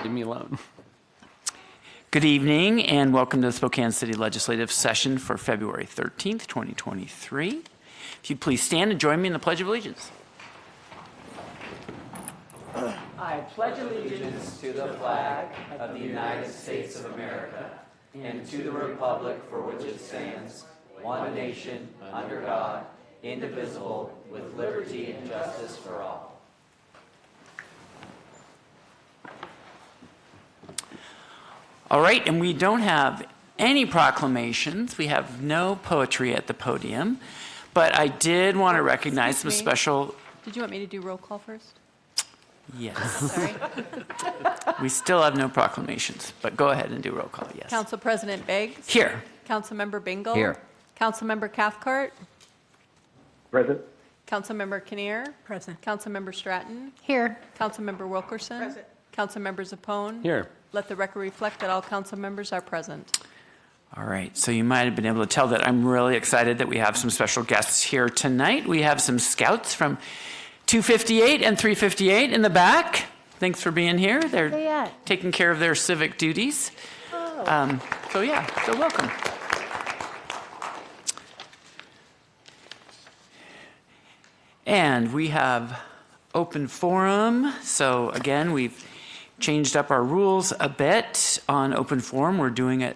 Leave me alone. Good evening and welcome to the Spokane City Legislative Session for February 13th, 2023. If you'd please stand and join me in the Pledge of Allegiance. I pledge allegiance to the flag of the United States of America and to the republic for which it stands, one nation, under God, indivisible, with liberty and justice for all. All right, and we don't have any proclamations. We have no poetry at the podium, but I did want to recognize some special... Did you want me to do roll call first? Yes. Sorry. We still have no proclamations, but go ahead and do roll call, yes. Council President Beggs? Here. Councilmember Bingle? Here. Councilmember Cathcart? Present. Councilmember Kinnear? Present. Councilmember Stratton? Here. Councilmember Wilkerson? Present. Councilmember Zappone? Here. Let the record reflect that all council members are present. All right, so you might have been able to tell that I'm really excited that we have some special guests here tonight. We have some scouts from 258 and 358 in the back. Thanks for being here. They're taking care of their civic duties. So welcome. And we have open forum. So again, we've changed up our rules a bit on open forum. We're doing it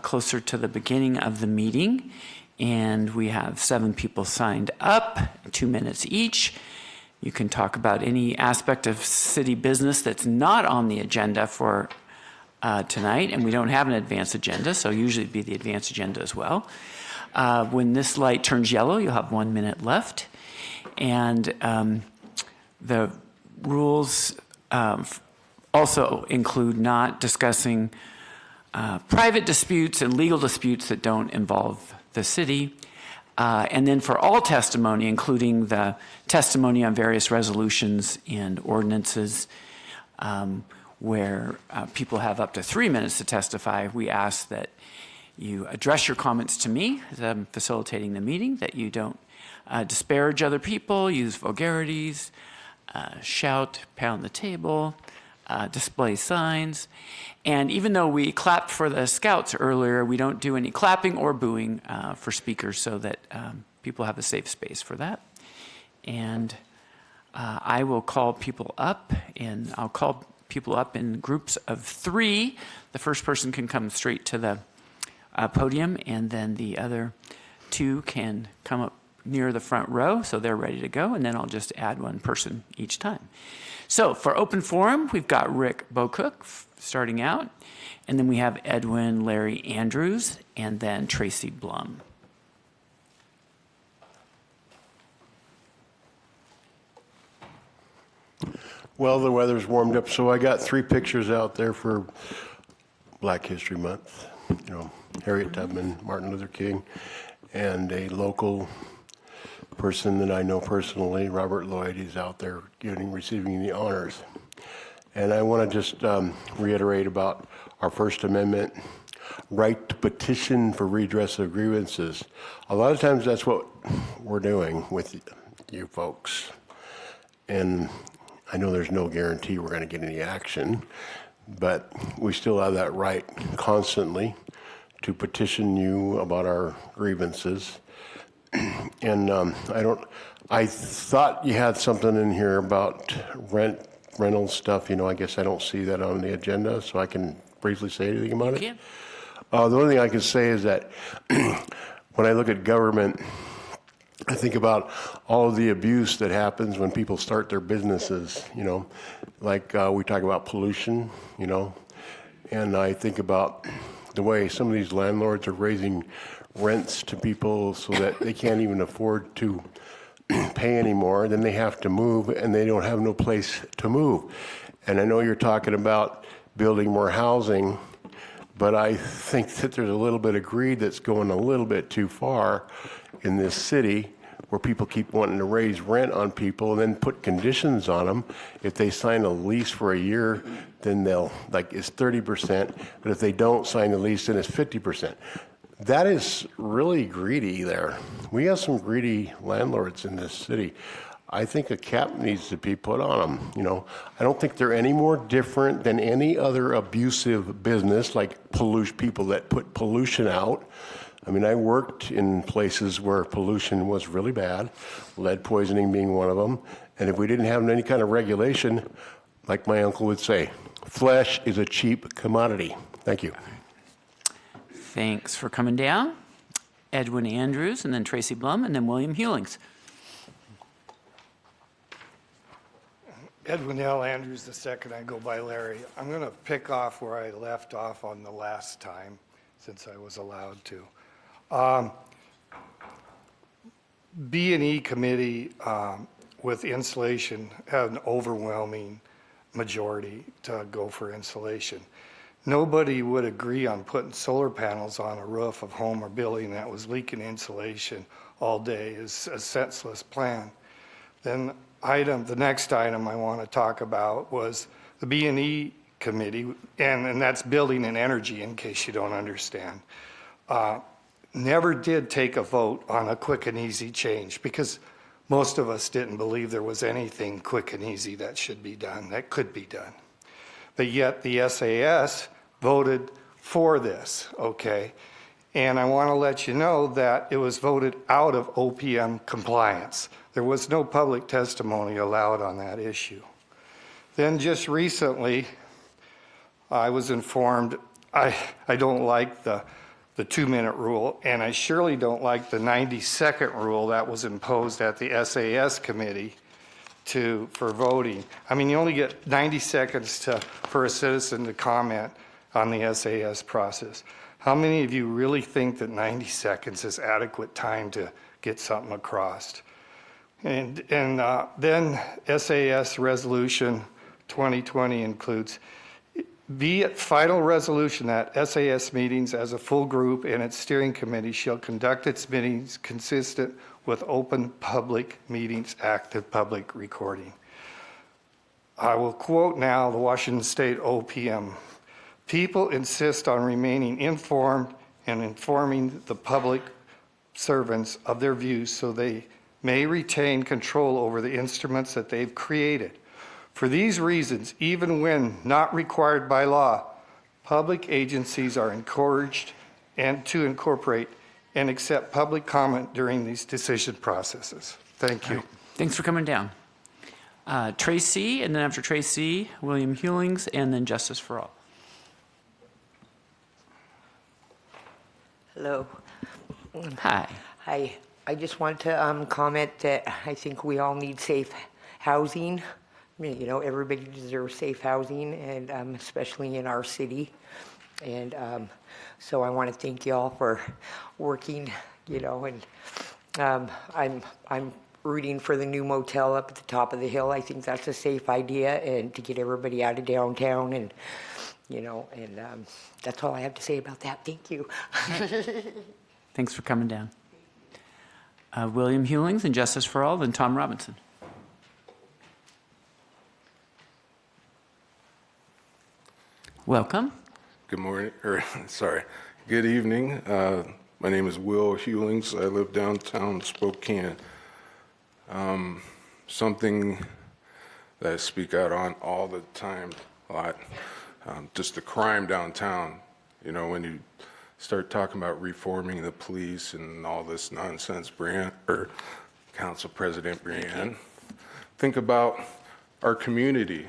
closer to the beginning of the meeting. And we have 7 people signed up, 2 minutes each. You can talk about any aspect of city business that's not on the agenda for tonight. And we don't have an advance agenda, so usually it'd be the advance agenda as well. When this light turns yellow, you'll have 1 minute left. And the rules also include not discussing private disputes and legal disputes that don't involve the city. And then for all testimony, including the testimony on various resolutions and ordinances, where people have up to 3 minutes to testify, we ask that you address your comments to me as I'm facilitating the meeting, that you don't disparage other people, use vulgarities, shout, pound the table, display signs. And even though we clapped for the scouts earlier, we don't do any clapping or booing for speakers so that people have a safe space for that. And I will call people up, and I'll call people up in groups of 3. The first person can come straight to the podium, and then the other 2 can come up near the front row, so they're ready to go, and then I'll just add 1 person each time. So for open forum, we've got Rick Bocook starting out, and then we have Edwin Larry Andrews, and then Tracy Blum. Well, the weather's warmed up, so I got 3 pictures out there for Black History Month. You know, Harriet Tubman, Martin Luther King, and a local person that I know personally, Robert Lloyd. He's out there receiving the honors. And I want to just reiterate about our First Amendment right to petition for redress of grievances. A lot of times that's what we're doing with you folks. And I know there's no guarantee we're going to get any action, but we still have that right constantly to petition you about our grievances. And I thought you had something in here about rental stuff. You know, I guess I don't see that on the agenda, so I can briefly say anything about it. The only thing I can say is that when I look at government, I think about all of the abuse that happens when people start their businesses, you know, like we talk about pollution, you know, and I think about the way some of these landlords are raising rents to people so that they can't even afford to pay anymore. Then they have to move, and they don't have no place to move. And I know you're talking about building more housing, but I think that there's a little bit of greed that's going a little bit too far in this city, where people keep wanting to raise rent on people and then put conditions on them. If they sign a lease for a year, then they'll, like, it's 30%, but if they don't sign the lease, then it's 50%. That is really greedy there. We have some greedy landlords in this city. I think a cap needs to be put on them. You know, I don't think they're any more different than any other abusive business, like people that put pollution out. I mean, I worked in places where pollution was really bad, lead poisoning being one of them. And if we didn't have any kind of regulation, like my uncle would say, flesh is a cheap commodity. Thank you. Thanks for coming down. Edwin Andrews, and then Tracy Blum, and then William Hewlings. Edwin L. Andrews II, I go by Larry. I'm going to pick off where I left off on the last time, since I was allowed to. B&E committee with insulation had an overwhelming majority to go for insulation. Nobody would agree on putting solar panels on a roof of home or building that was leaking insulation all day. Is a senseless plan. Then the next item I want to talk about was the B&E committee, and that's building and energy, in case you don't understand. Never did take a vote on a quick and easy change because most of us didn't believe there was anything quick and easy that should be done, that could be done. But yet the SAS voted for this, okay? And I want to let you know that it was voted out of OPM compliance. There was no public testimony allowed on that issue. Then just recently, I was informed I don't like the 2-minute rule, and I surely don't like the 90-second rule that was imposed at the SAS committee for voting. I mean, you only get 90 seconds for a citizen to comment on the SAS process. How many of you really think that 90 seconds is adequate time to get something across? And then SAS Resolution 2020 includes, be it final resolution that SAS meetings as a full group and its steering committee shall conduct its meetings consistent with Open Public Meetings Act of public recording. I will quote now the Washington State OPM. People insist on remaining informed and informing the public servants of their views so they may retain control over the instruments that they've created. For these reasons, even when not required by law, public agencies are encouraged to incorporate and accept public comment during these decision processes. Thank you. Right. Thanks for coming down. Tracy, and then after Tracy, William Hewlings, and then Justice for All. Hello. Hi. Hi. I just want to comment that I think we all need safe housing. You know, everybody deserves safe housing, and especially in our city. And so I want to thank you all for working, you know, and I'm rooting for the new motel up at the top of the hill. I think that's a safe idea, and to get everybody out of downtown, and you know, and that's all I have to say about that. Thank you. Thanks for coming down. William Hewlings and Justice for All, then Tom Robinson. Welcome. Good morning, good evening. My name is Will Hewlings. I live downtown Spokane. Something that I speak out on all the time, a lot, just the crime downtown. You know, when you start talking about reforming the police and all this nonsense, Council President Brianne, think about our community,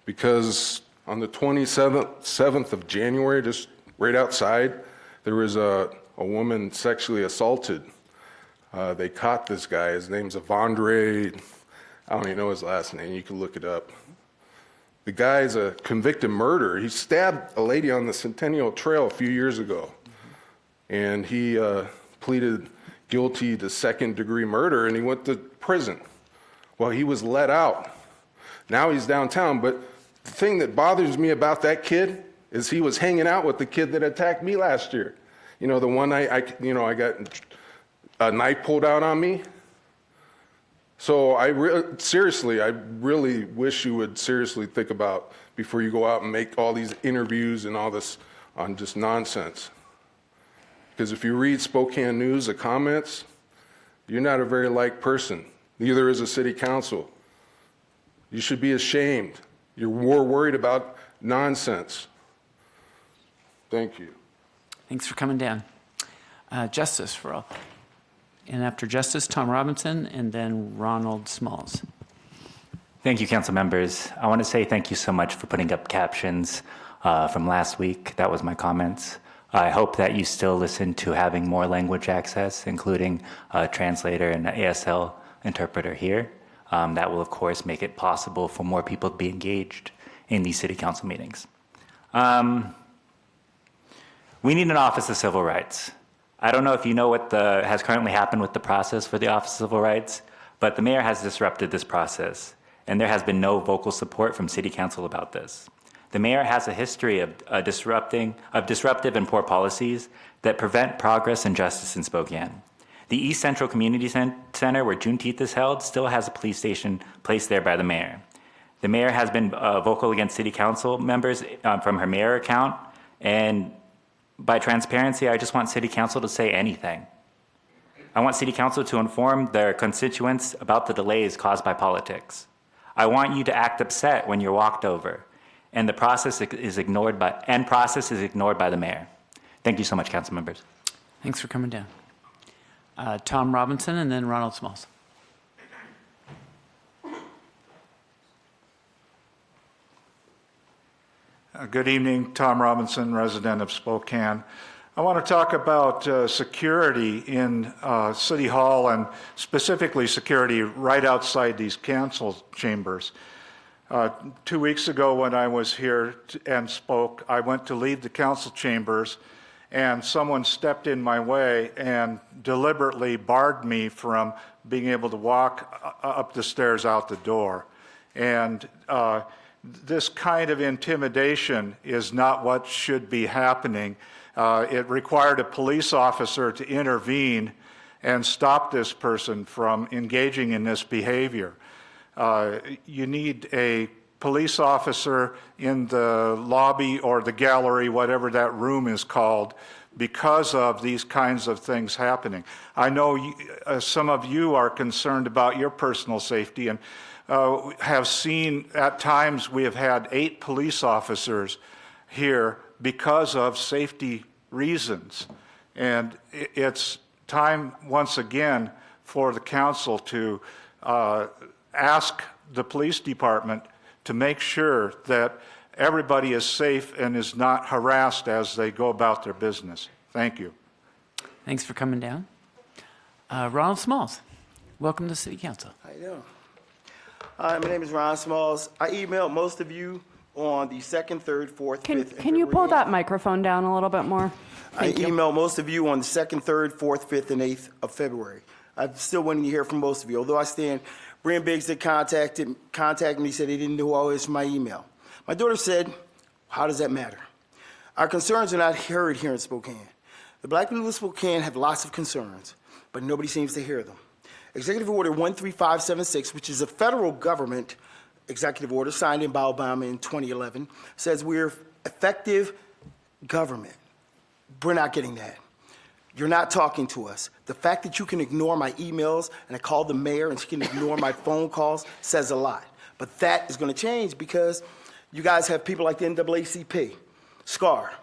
because on the 27th of January, just right outside, there was a woman sexually assaulted. They caught this guy. His name's Avondre. I don't even know his last name. You can look it up. The guy's a convicted murderer. He stabbed a lady on the Centennial Trail a few years ago. And he pleaded guilty to second-degree murder, and he went to prison. Well, he was let out. Now he's downtown, but the thing that bothers me about that kid is he was hanging out with the kid that attacked me last year. You know, the one I got a knife pulled out on me. So I really wish you would seriously think about before you go out and make all these interviews and all this on just nonsense. Because if you read Spokane News, the comments, you're not a very liked person. Neither is the city council. You should be ashamed. You're more worried about nonsense. Thank you. Thanks for coming down. Justice for all. And after Justice, Tom Robinson, and then Ronald Smalls. Thank you, council members. I want to say thank you so much for putting up captions from last week. That was my comments. I hope that you still listen to having more language access, including a translator and an ASL interpreter here. That will, of course, make it possible for more people to be engaged in these city council meetings. We need an Office of Civil Rights. I don't know if you know what has currently happened with the process for the Office of Civil Rights, but the mayor has disrupted this process, and there has been no vocal support from city council about this. The mayor has a history of disruptive and poor policies that prevent progress and justice in Spokane. The East Central Community Center, where Juneteenth is held, still has a police station placed there by the mayor. The mayor has been vocal against city council members from her mayor account, and by transparency, I just want city council to say anything. I want city council to inform their constituents about the delays caused by politics. I want you to act upset when you're walked over, and the process is ignored by the mayor. Thank you so much, council members. Thanks for coming down. Tom Robinson, and then Ronald Smalls. Good evening, Tom Robinson, resident of Spokane. I want to talk about security in City Hall, and specifically security right outside these council chambers. 2 weeks ago when I was here and spoke, I went to leave the council chambers and someone stepped in my way and deliberately barred me from being able to walk up the stairs out the door. And this kind of intimidation is not what should be happening. It required a police officer to intervene and stop this person from engaging in this behavior. You need a police officer in the lobby or the gallery, whatever that room is called, because of these kinds of things happening. I know some of you are concerned about your personal safety, and have seen at times we have had 8 police officers here because of safety reasons. And it's time once again for the council to ask the police department to make sure that everybody is safe and is not harassed as they go about their business. Thank you. Thanks for coming down. Ronald Smalls, welcome to City Council. How you doing? Hi, my name is Ron Smalls. I emailed most of you on the 2nd, 3rd, 4th, 5th. Can you pull that microphone down a little bit more? I emailed most of you on the 2nd, 3rd, 4th, 5th, and 8th of February. I'm still waiting to hear from most of you. Although I stand, Brian Biggs that contacted me, said he didn't know who I was from my email. My daughter said, how does that matter? Our concerns are not heard here in Spokane. The black people of Spokane have lots of concerns, but nobody seems to hear them. Executive Order 13576, which is a federal government executive order signed by Obama in 2011, says we're effective government. We're not getting that. You're not talking to us. The fact that you can ignore my emails and I called the mayor and she can ignore my phone calls says a lot. But that is going to change because you guys have people like the NAACP, SCAR.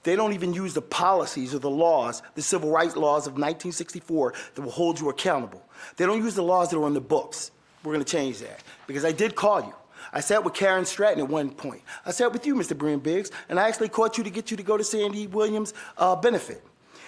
They don't even use the policies or the laws, the civil rights laws of 1964 that will hold you accountable. They don't use the laws that are on the books. We're going to change that because I did call you. I sat with Karen Stratton at one point. I sat with you, Mr. Brian Biggs, and I actually caught you to get you to go to Sandy Williams' benefit.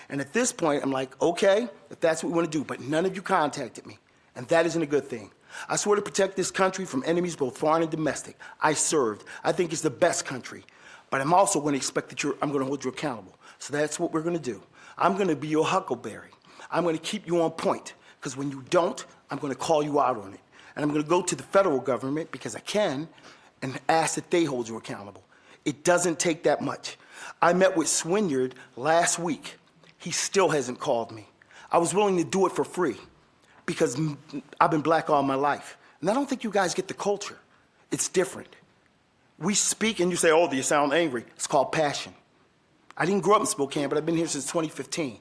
And at this point, I'm like, okay, if that's what we want to do, but none of you contacted me, and that isn't a good thing. I swore to protect this country from enemies, both foreign and domestic. I served. I think it's the best country. But I'm also going to expect that I'm going to hold you accountable. So that's what we're going to do. I'm going to be your huckleberry. I'm going to keep you on point, because when you don't, I'm going to call you out on it. And I'm going to go to the federal government, because I can, and ask that they hold you accountable. It doesn't take that much. I met with Swinyard last week. He still hasn't called me. I was willing to do it for free because I've been black all my life. And I don't think you guys get the culture. It's different. We speak and you say, oh, do you sound angry? It's called passion. I didn't grow up in Spokane, but I've been here since 2015.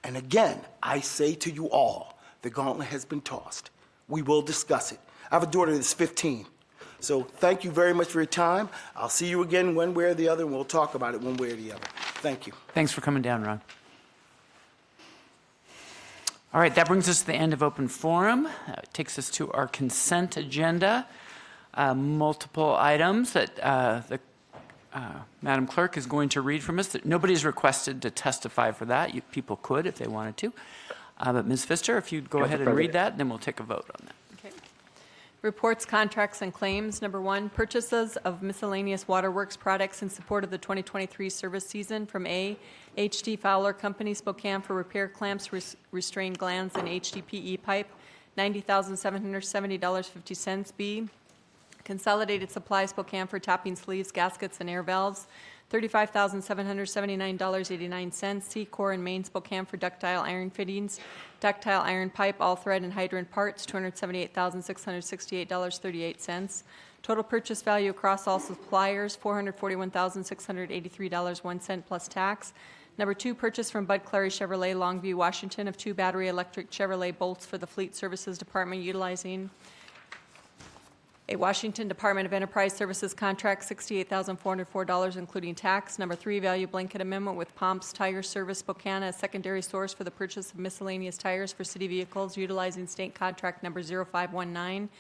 And again, I say to you all, the gauntlet has been tossed. We will discuss it. I have a daughter that's 15. So thank you very much for your time. I'll see you again one way or the other, and we'll talk about it one way or the other. Thank you. Thanks for coming down, Ron. All right, that brings us to the end of open forum. That takes us to our consent agenda. Multiple items that the Madam Clerk is going to read from us. Nobody's requested to testify for that. People could if they wanted to. But Ms. Pfister, if you'd go ahead and read that, then we'll take a vote on that. Okay. Reports, contracts, and claims. Number 1, purchases of miscellaneous waterworks products in support of the 2023 service season from A, H.D. Fowler Company, Spokane, for repair clamps, restrained glands, and HDPE pipe, $90,770.50. B, Consolidated Supply, Spokane, for tapping sleeves, gaskets, and air valves, $35,779.89. C, Core and Main, Spokane, for ductile iron fittings, ductile iron pipe, all thread, and hydrant parts, $278,668.38. Total purchase value across all suppliers, $441,683.01 plus tax. Number 2, purchase from Bud Clary Chevrolet, Longview, Washington, of 2 battery electric Chevrolet Bolts for the Fleet Services Department utilizing a Washington Department of Enterprise Services contract, $68,404, including tax. Number 3, value blanket amendment with Pomps Tire Service Spokane as secondary source for the purchase of miscellaneous tires for city vehicles utilizing state contract number 0519.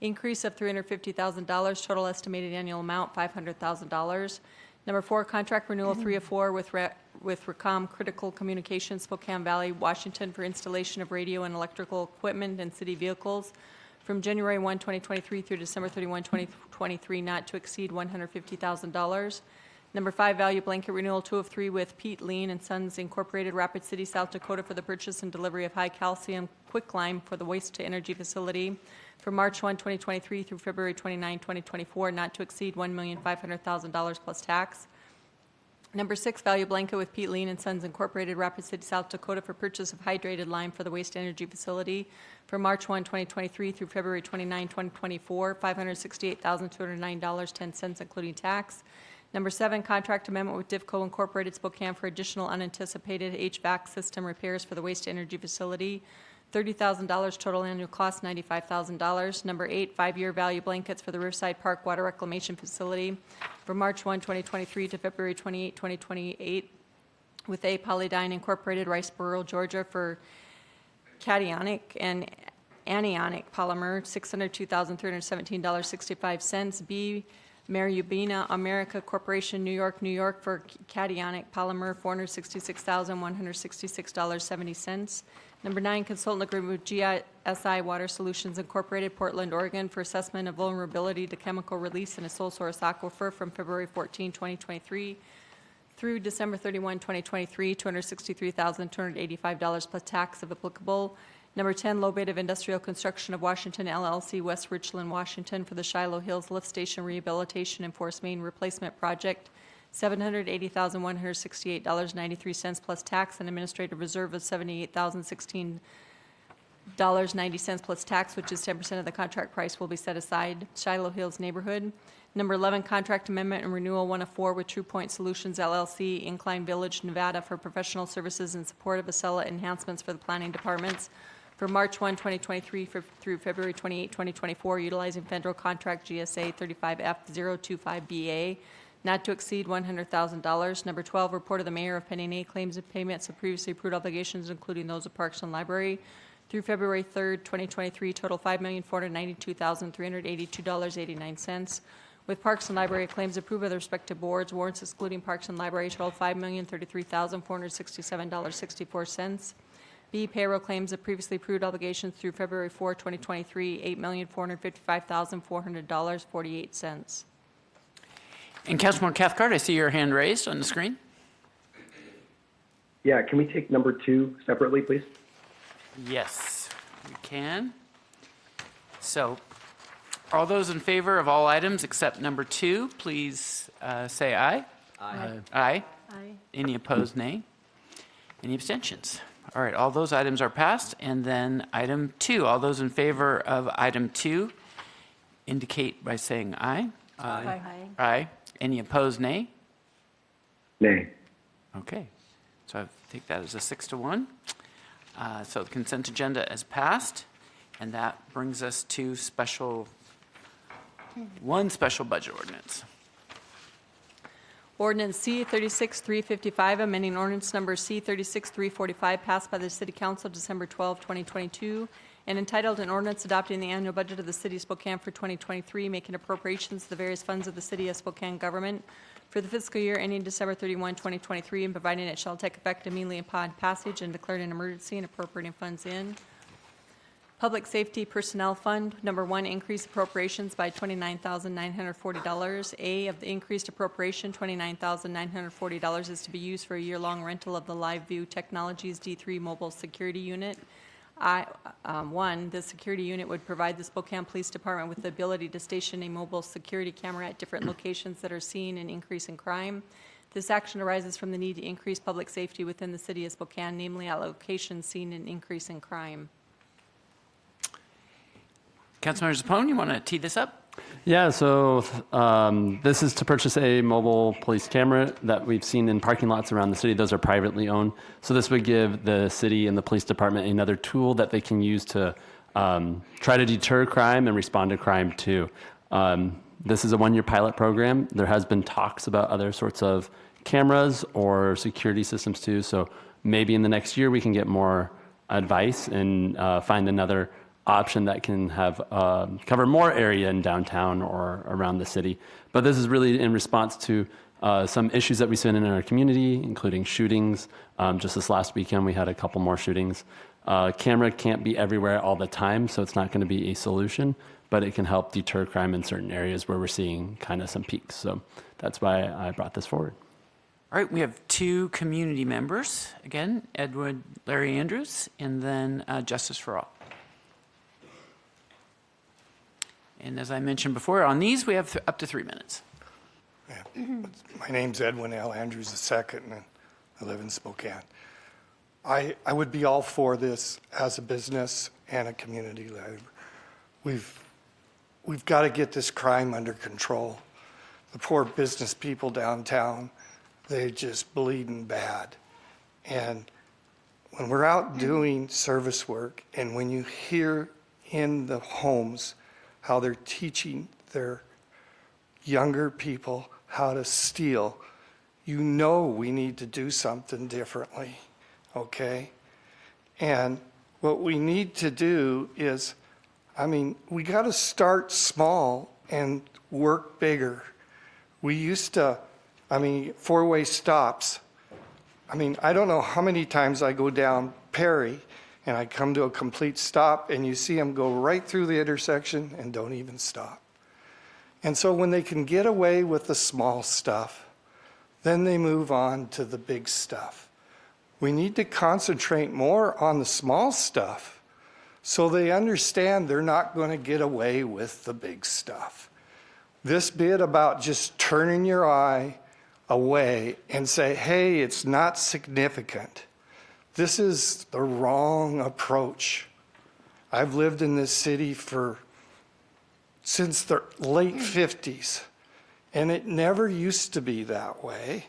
Increase of $350,000, total estimated annual amount $500,000. Number 4, contract renewal 3 of 4 with Recom Critical Communications, Spokane Valley, Washington, for installation of radio and electrical equipment in city vehicles from January 1, 2023 through December 31, 2023, not to exceed $150,000. Number 5, value blanket renewal 2 of 3 with Pete Lean and Sons Incorporated, Rapid City, South Dakota, for the purchase and delivery of high calcium quicklime for the waste to energy facility from March 1, 2023 through February 29, 2024, not to exceed $1,500,000 plus tax. Number 6, value blanket with Pete Lean and Sons Incorporated, Rapid City, South Dakota, for purchase of hydrated lime for the waste energy facility from March 1, 2023 through February 29, 2024, $568,209.10, including tax. Number 7, contract amendment with Divco Incorporated, Spokane, for additional unanticipated HVAC system repairs for the waste energy facility, $30,000, total annual cost $95,000. Number 8, 5-year value blankets for the Riverside Park Water Reclamation Facility from March 1, 2023 to February 28, 2028 with A. Polydyne Incorporated, Riceboro, Georgia, for cationic and anionic polymer, $602,317.65. B. Marubina America Corporation, New York, for cationic polymer, $466,166.70. Number 9, consultant agreement with GSI Water Solutions Incorporated, Portland, Oregon, for assessment of vulnerability to chemical release in a sole source aquifer from February 14, 2023 through December 31, 2023, $263,285 plus tax if applicable. Number 10, low bid of Industrial Construction of Washington, LLC, West Richland, Washington, for the Shiloh Hills Lift Station Rehabilitation and Force Main Replacement Project, $780,168.93 plus tax, and administrative reserve of $78,016.90 plus tax, which is 10% of the contract price, will be set aside. Shiloh Hills Neighborhood. Number 11, contract amendment and renewal 1 of 4 with True Point Solutions, LLC, Incline Village, Nevada, for professional services in support of Acela enhancements for the planning departments for March 1, 2023 through February 28, 2024, utilizing federal contract GSA 35F025BA, not to exceed $100,000. Number 12, report of the mayor of Penny claims of payments of previously approved obligations, including those of Parks and Library, through February 3rd, 2023, total $5,492,382.89. With Parks and Library claims approved by the respective boards, warrants excluding Parks and Library total $5,033,467.64. B, payroll claims of previously approved obligations through February 4, 2023, $8,455,400.48. And Councilman Cathcart, I see your hand raised on the screen. Yeah, can we take number 2 separately, please? Yes, we can. So, all those in favor of all items except number 2, please say aye. Aye. Aye. Aye. Any opposed, nay? Any abstentions? All right, all those items are passed. And then item 2, all those in favor of item 2 indicate by saying aye. Aye. Aye. Any opposed, nay? Nay. Okay, so I take that as a 6-1. So the consent agenda is passed. And that brings us to one special budget ordinance. Ordinance C 36-355, amending ordinance number C 36-345, passed by the City Council December 12, 2022, and entitled an ordinance adopting the annual budget of the City of Spokane for 2023, making appropriations to the various funds of the City of Spokane government for the fiscal year ending December 31, 2023, and providing it shall take effect immediately upon passage and declaring an emergency and appropriating funds in. Public Safety Personnel Fund, number 1, increase appropriations by $29,940. A, of the increased appropriation, $29,940 is to be used for a year-long rental of the LiveView Technologies D3 mobile security unit. 1, the security unit would provide the Spokane Police Department with the ability to station a mobile security camera at different locations that are seeing an increase in crime. This action arises from the need to increase public safety within the City of Spokane, namely at locations seeing an increase in crime. Councilmember Zappone, you want to tee this up? Yeah, so this is to purchase a mobile police camera that we've seen in parking lots around the city. Those are privately owned. So this would give the city and the police department another tool that they can use to try to deter crime and respond to crime too. This is a one-year pilot program. There has been talks about other sorts of cameras or security systems too. So maybe in the next year we can get more advice and find another option that can have cover more area in downtown or around the city. But this is really in response to some issues that we've seen in our community, including shootings. Just this last weekend, we had a couple more shootings. Camera can't be everywhere all the time, so it's not going to be a solution, but it can help deter crime in certain areas where we're seeing kind of some peaks. So that's why I brought this forward. All right, we have 2 community members. Again, Edward Larry Andrews, and then Justice for All. And as I mentioned before, on these, we have up to 3 minutes. Yeah. My name's Edwin L. Andrews II, and I live in Spokane. I would be all for this as a business and a community leader. We've got to get this crime under control. The poor business people downtown, they're just bleeding bad. And when we're out doing service work, and when you hear in the homes how they're teaching their younger people how to steal, you know we need to do something differently, okay? And what we need to do is, we got to start small and work bigger. We used to, four-way stops. I don't know how many times I go down Perry and I come to a complete stop, and you see them go right through the intersection and don't even stop. And so when they can get away with the small stuff, then they move on to the big stuff. We need to concentrate more on the small stuff so they understand they're not going to get away with the big stuff. This bit about just turning your eye away and say, hey, it's not significant. This is the wrong approach. I've lived in this city since the late 50s, and it never used to be that way.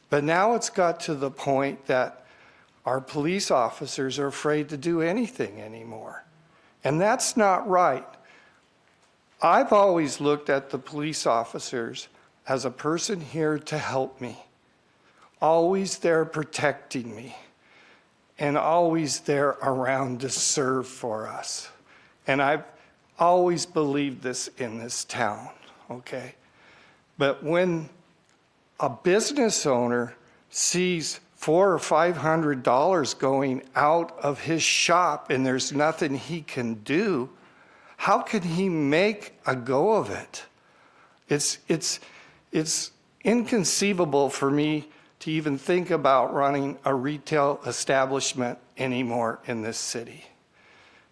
But now it's got to the point that our police officers are afraid to do anything anymore. And that's not right. I've always looked at the police officers as a person here to help me, always there protecting me, and always there around to serve for us. And I've always believed this in this town, okay? But when a business owner sees $400 or $500 going out of his shop and there's nothing he can do, how can he make a go of it? It's inconceivable for me to even think about running a retail establishment anymore in this city,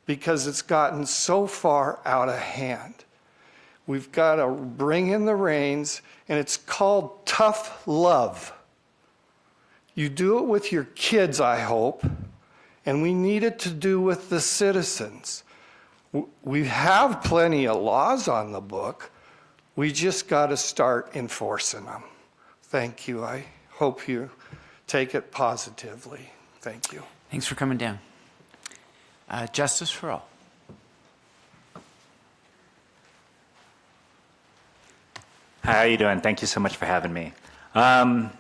because it's gotten so far out of hand. We've got to bring in the reins, and it's called tough love. You do it with your kids, I hope, and we need it to do with the citizens. We have plenty of laws on the book. We just got to start enforcing them. Thank you. I hope you take it positively. Thank you. Thanks for coming down. Justice for All. How are you doing? Thank you so much for having me. A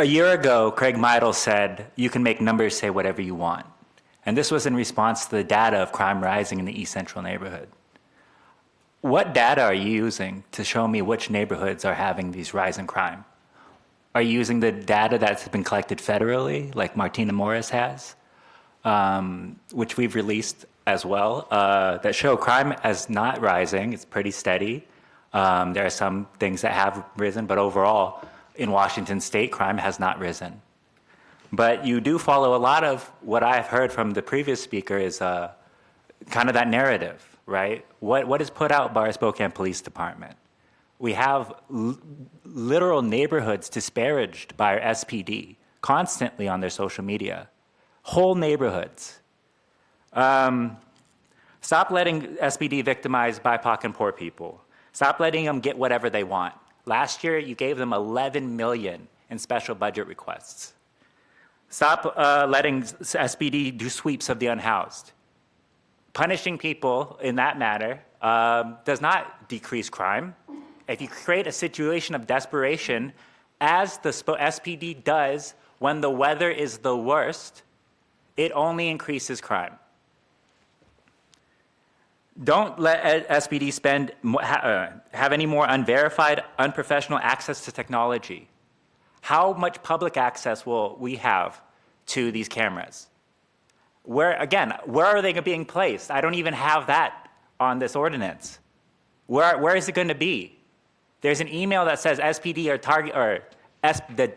year ago, Craig Meidel said, you can make numbers say whatever you want. And this was in response to the data of crime rising in the East Central neighborhood. What data are you using to show me which neighborhoods are having these rise in crime? Are you using the data that's been collected federally, like Martina Morris has, which we've released as well, that show crime as not rising? It's pretty steady. There are some things that have risen, but overall, in Washington state, crime has not risen. But you do follow a lot of what I've heard from the previous speaker is kind of that narrative, right? What is put out by our Spokane Police Department? We have literal neighborhoods disparaged by our SPD constantly on their social media. Whole neighborhoods. Stop letting SPD victimize BIPOC and poor people. Stop letting them get whatever they want. Last year, you gave them $11 million in special budget requests. Stop letting SPD do sweeps of the unhoused. Punishing people in that manner does not decrease crime. If you create a situation of desperation, as the SPD does when the weather is the worst, it only increases crime. Don't let SPD have any more unverified, unprofessional access to technology. How much public access will we have to these cameras? Where are they being placed? I don't even have that on this ordinance. Where is it going to be? There's an email that says SPD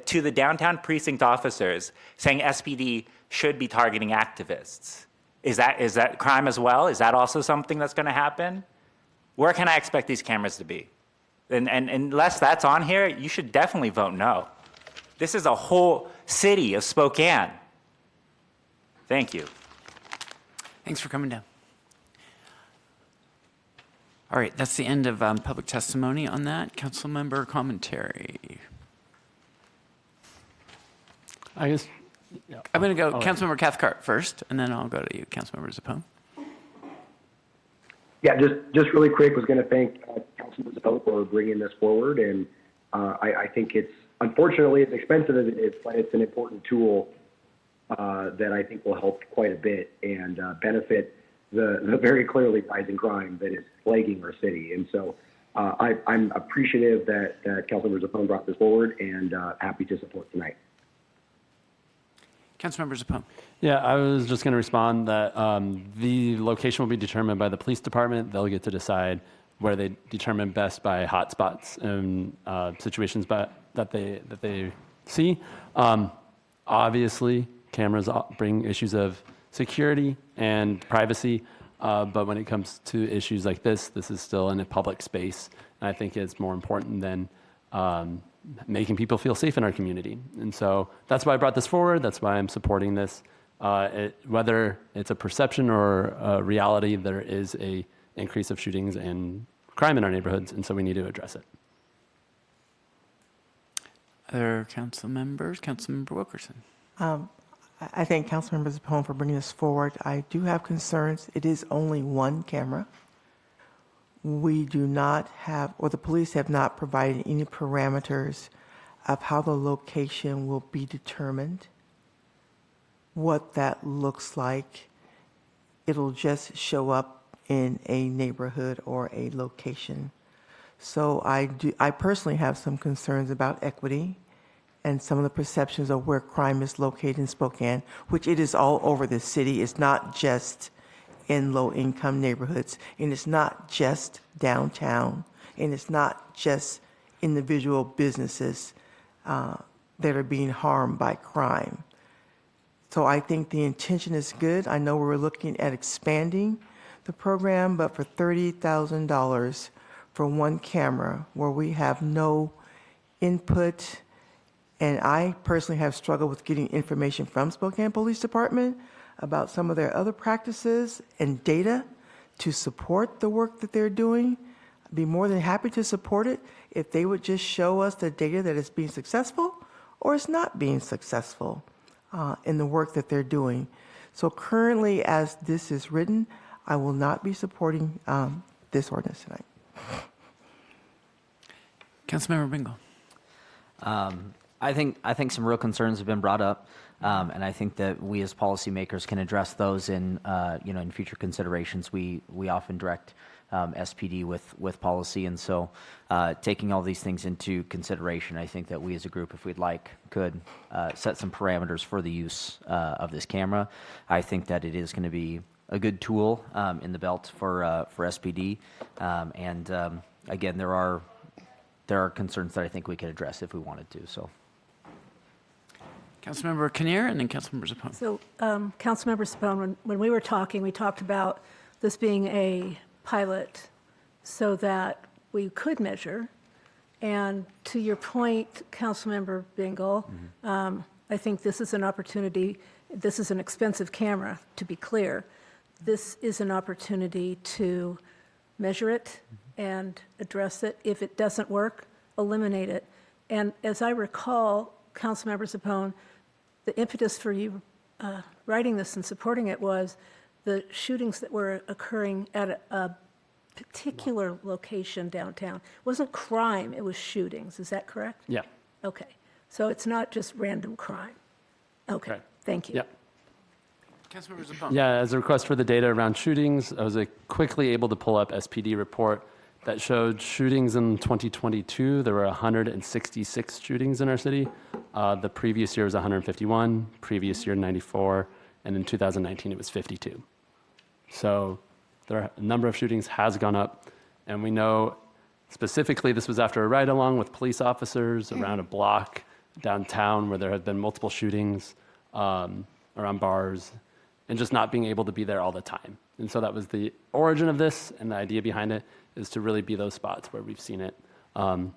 to the downtown precinct officers saying SPD should be targeting activists. Is that crime as well? Is that also something that's going to happen? Where can I expect these cameras to be? And unless that's on here, you should definitely vote no. This is a whole city of Spokane. Thank you. Thanks for coming down. All right, that's the end of public testimony on that. Council member commentary. I guess. Yeah. I'm going to go Councilmember Cathcart first, and then I'll go to you, Councilmember Zappone. Yeah, just really quick, was going to thank Councilman Zappone for bringing this forward, and I think it's, unfortunately, as expensive as it is, but it's an important tool that I think will help quite a bit and benefit the very clearly rising crime that is plaguing our city. And so I'm appreciative that Councilmember Zappone brought this forward, and happy to support tonight. Councilmember Zappone. Yeah, I was just going to respond that the location will be determined by the police department. They'll get to decide where they determine best by hotspots and situations that they see. Obviously, cameras bring issues of security and privacy, but when it comes to issues like this is still in a public space. And I think it's more important than making people feel safe in our community. And so that's why I brought this forward. That's why I'm supporting this. Whether it's a perception or a reality, there is a increase of shootings and crime in our neighborhoods, and so we need to address it. Other council members? Councilmember Wilkerson. I thank Councilmember Zappone for bringing this forward. I do have concerns. It is only one camera. We do not have, or the police have not provided any parameters of how the location will be determined, what that looks like. It'll just show up in a neighborhood or a location. So I personally have some concerns about equity and some of the perceptions of where crime is located in Spokane, which it is all over the city. It's not just in low-income neighborhoods, and it's not just downtown, and it's not just individual businesses that are being harmed by crime. So I think the intention is good. I know we're looking at expanding the program, but for $30,000 for one camera where we have no input, and I personally have struggled with getting information from Spokane Police Department about some of their other practices and data to support the work that they're doing. I'd be more than happy to support it if they would just show us the data that is being successful or is not being successful in the work that they're doing. So currently, as this is written, I will not be supporting this ordinance tonight. Councilmember Bingle. I think some real concerns have been brought up, and I think that we as policymakers can address those in in future considerations. We often direct SPD with policy, and so taking all these things into consideration, I think that we as a group, if we'd like, could set some parameters for the use of this camera. I think that it is going to be a good tool in the belt for SPD, and again, there are concerns that I think we could address if we wanted to. So. Councilmember Kinnear and then Councilmember Zepone. So, Councilmember Zepone, when we were talking, we talked about this being a pilot so that we could measure. And to your point, Councilmember Bingle, I think this is an opportunity. This is an expensive camera, to be clear. This is an opportunity to measure it and address it. If it doesn't work, eliminate it. And as I recall, Councilmember Zepone, the impetus for you writing this and supporting it was the shootings that were occurring at a particular location downtown. It wasn't crime, it was shootings. Is that correct? Yeah. Okay. So it's not just random crime. Okay. Right. Thank you. Yeah. Councilmember Zepone. Yeah, as a request for the data around shootings, I was quickly able to pull up SPD report that showed shootings in 2022. There were 166 shootings in our city. The previous year was 151, previous year 94, and in 2019 it was 52. So the number of shootings has gone up, and we know specifically this was after a ride-along with police officers around a block downtown where there had been multiple shootings around bars, and just not being able to be there all the time. And so that was the origin of this, and the idea behind it is to really be those spots where we've seen it. On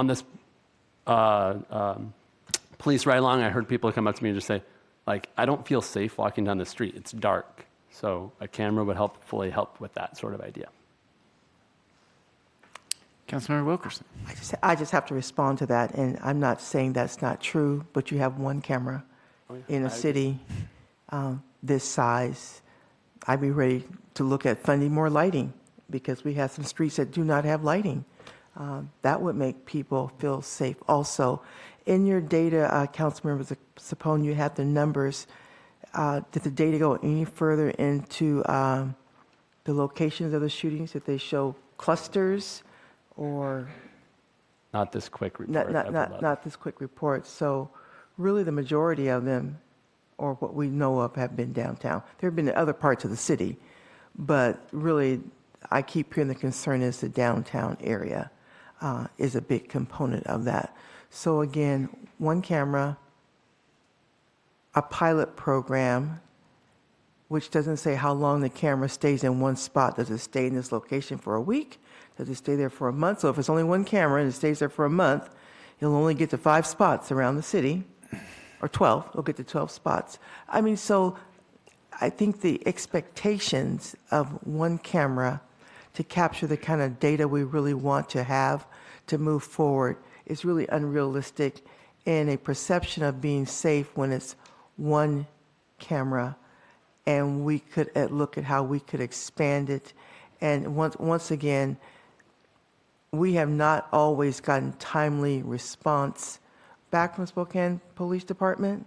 this police ride-along, I heard people come up to me and just say, like, I don't feel safe walking down the street. It's dark. So a camera would fully help with that sort of idea. Councilmember Wilkerson. I just have to respond to that, and I'm not saying that's not true, but you have one camera in a city this size. I'd be ready to look at funding more lighting because we have some streets that do not have lighting. That would make people feel safe. Also, in your data, Councilmember Zepone, you have the numbers. Did the data go any further into the locations of the shootings? Did they show clusters or? Not this quick report. Not this quick report. So really the majority of them, or what we know of, have been downtown. There have been other parts of the city, but really I keep hearing the concern is the downtown area is a big component of that. So again, one camera, a pilot program, which doesn't say how long the camera stays in one spot. Does it stay in this location for a week? Does it stay there for a month? So if it's only one camera and it stays there for a month, you'll only get to 5 spots around the city, or 12. You'll get to 12 spots. I mean, so I think the expectations of one camera to capture the kind of data we really want to have to move forward is really unrealistic, and a perception of being safe when it's one camera, and we could look at how we could expand it. And once again, we have not always gotten timely response back from Spokane Police Department,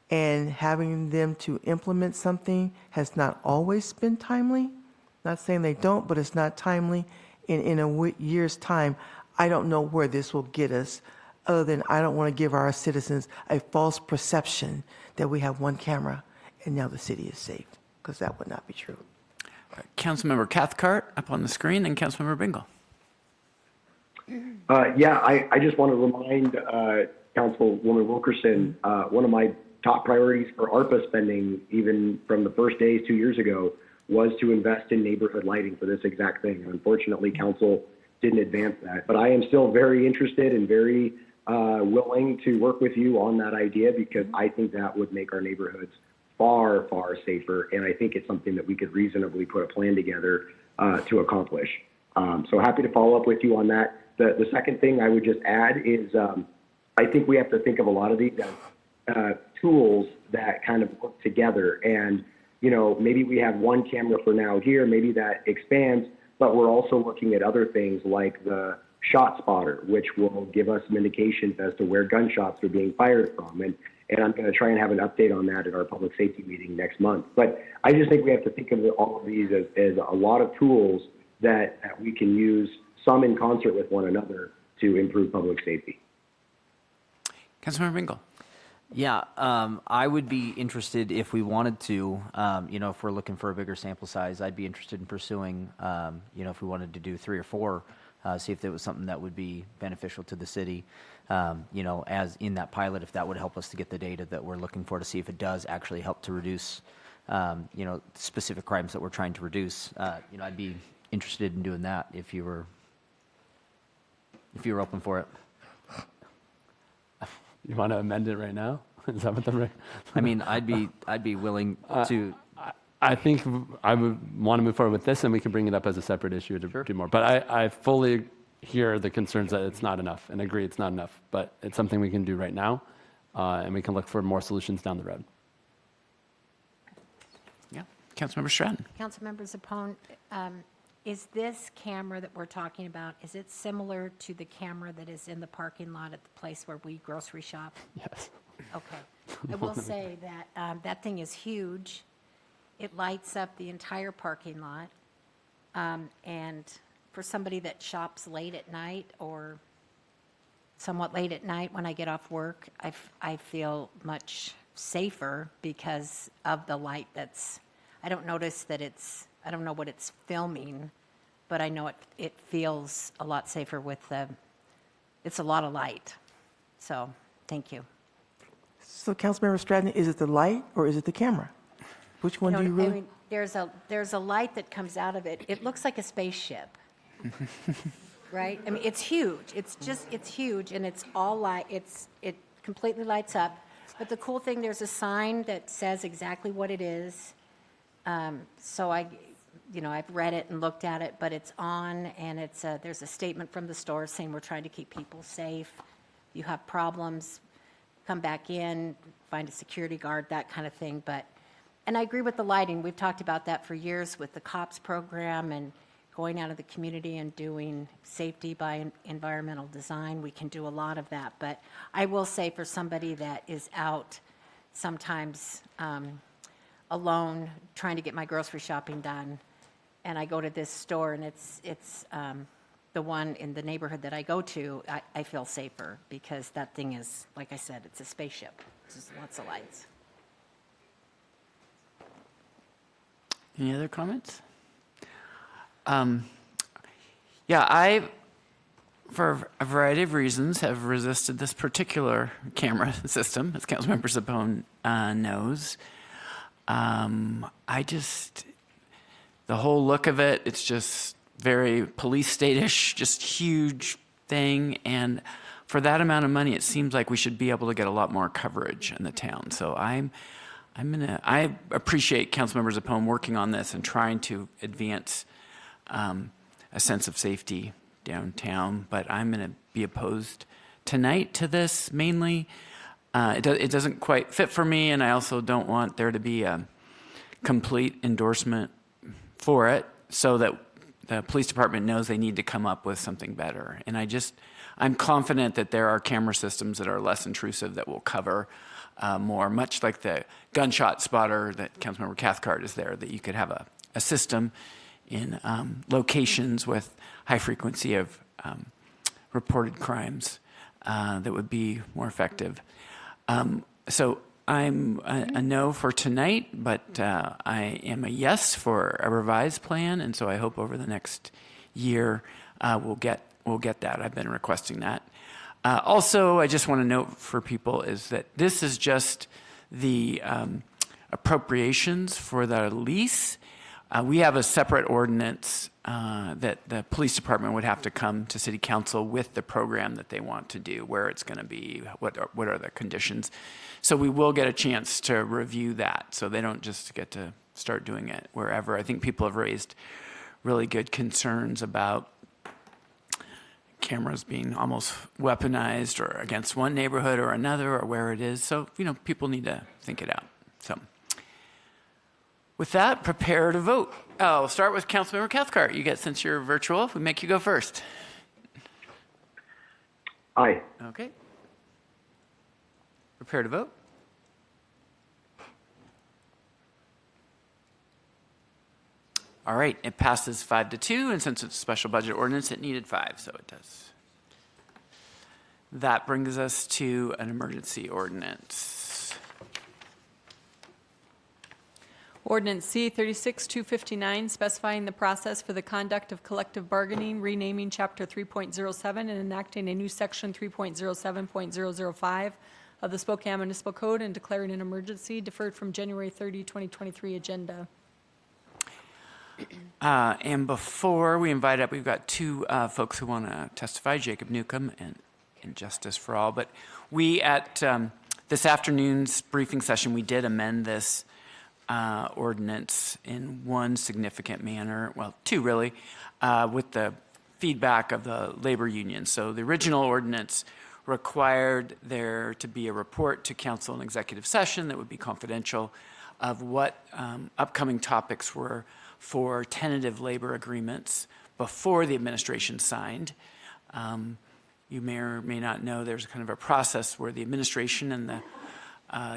and having them to implement something has not always been timely. Not saying they don't, but it's not timely. In a year's time, I don't know where this will get us, other than I don't want to give our citizens a false perception that we have one camera and now the city is safe, because that would not be true. Councilmember Cathcart up on the screen, and Councilmember Bingle. I just want to remind Councilwoman Wilkerson, one of my top priorities for ARPA spending, even from the first days 2 years ago, was to invest in neighborhood lighting for this exact thing. Unfortunately, council didn't advance that. But I am still very interested and very willing to work with you on that idea, because I think that would make our neighborhoods far, far safer. And I think it's something that we could reasonably put a plan together to accomplish. So happy to follow up with you on that. The second thing I would just add is I think we have to think of a lot of these as tools that kind of work together. And, you know, maybe we have one camera for now here, maybe that expands, but we're also looking at other things like the shot spotter, which will give us some indications as to where gunshots are being fired from. And I'm going to try and have an update on that at our public safety meeting next month. But I just think we have to think of all of these as a lot of tools that we can use, some in concert with one another, to improve public safety. Councilmember Bingle. Yeah, I would be interested if we wanted to, if we're looking for a bigger sample size, I'd be interested in pursuing, if we wanted to do 3 or 4, see if there was something that would be beneficial to the city, as in that pilot, if that would help us to get the data that we're looking for to see if it does actually help to reduce, specific crimes that we're trying to reduce. I'd be interested in doing that if you were open for it. You want to amend it right now? Is that what the? I mean, I'd be willing to. I think I would want to move forward with this, and we can bring it up as a separate issue to do more. But I fully hear the concerns that it's not enough, and agree it's not enough. But it's something we can do right now, and we can look for more solutions down the road. Yeah, Councilmember Stratton. Councilmember Zepone, is this camera that we're talking about, is it similar to the camera that is in the parking lot at the place where we grocery shop? Yes. Okay. I will say that that thing is huge. It lights up the entire parking lot. And for somebody that shops late at night or somewhat late at night when I get off work, I feel much safer because of the light that's, I don't notice that I don't know what it's filming, but I know it feels a lot safer with it's a lot of light. So, thank you. So, Councilmember Stratton, is it the light or is it the camera? Which one do you really? I mean, there's a light that comes out of it. It looks like a spaceship, right? I mean, it's huge. It's huge, and it's all light. It completely lights up. But the cool thing, there's a sign that says exactly what it is. So I've read it and looked at it, but it's on, and there's a statement from the store saying we're trying to keep people safe. If you have problems, come back in, find a security guard, that kind of thing. And I agree with the lighting. We've talked about that for years with the COPS program and going out of the community and doing safety by environmental design. We can do a lot of that. But I will say for somebody that is out sometimes alone trying to get my grocery shopping done, and I go to this store and it's the one in the neighborhood that I go to, I feel safer because that thing is, like I said, it's a spaceship. There's lots of lights. Any other comments? I, for a variety of reasons, have resisted this particular camera system, as Councilmember Zepone knows. The whole look of it, it's just very police state-ish, just huge thing. And for that amount of money, it seems like we should be able to get a lot more coverage in the town. So I appreciate Councilmember Zepone working on this and trying to advance a sense of safety downtown, but I'm going to be opposed tonight to this mainly. It doesn't quite fit for me, and I also don't want there to be a complete endorsement for it so that the police department knows they need to come up with something better. And I'm confident that there are camera systems that are less intrusive that will cover more, much like the gunshot spotter that Councilmember Cathcart is there, that you could have a system in locations with high frequency of reported crimes that would be more effective. So I'm a no for tonight, but I am a yes for a revised plan, and so I hope over the next year we'll get that. I've been requesting that. Also, I just want to note for people is that this is just the appropriations for the lease. We have a separate ordinance that the police department would have to come to city council with the program that they want to do, where it's going to be, what are the conditions. So we will get a chance to review that, so they don't just get to start doing it wherever. I think people have raised really good concerns about cameras being almost weaponized or against one neighborhood or another or where it is. So, people need to think it out. So With that, prepare to vote. We'll start with Councilmember Cathcart. You get, since you're virtual, we make you go first. Aye. Okay. Prepare to vote. All right, it passes 5-2, and since it's a special budget ordinance, it needed 5, so it does. That brings us to an emergency ordinance. Ordinance C 36-259, specifying the process for the conduct of collective bargaining, renaming Chapter 3.07, and enacting a new Section 3.07.005 of the Spokane Municipal Code and declaring an emergency, deferred from January 30, 2023 agenda. And before we invite up, we've got two folks who want to testify, Jacob Newcomb and Justice for All. But we, at this afternoon's briefing session, we did amend this ordinance in one significant manner, well, two really, with the feedback of the labor union. So the original ordinance required there to be a report to council in executive session that would be confidential of what upcoming topics were for tentative labor agreements before the administration signed. You may or may not know there's kind of a process where the administration and the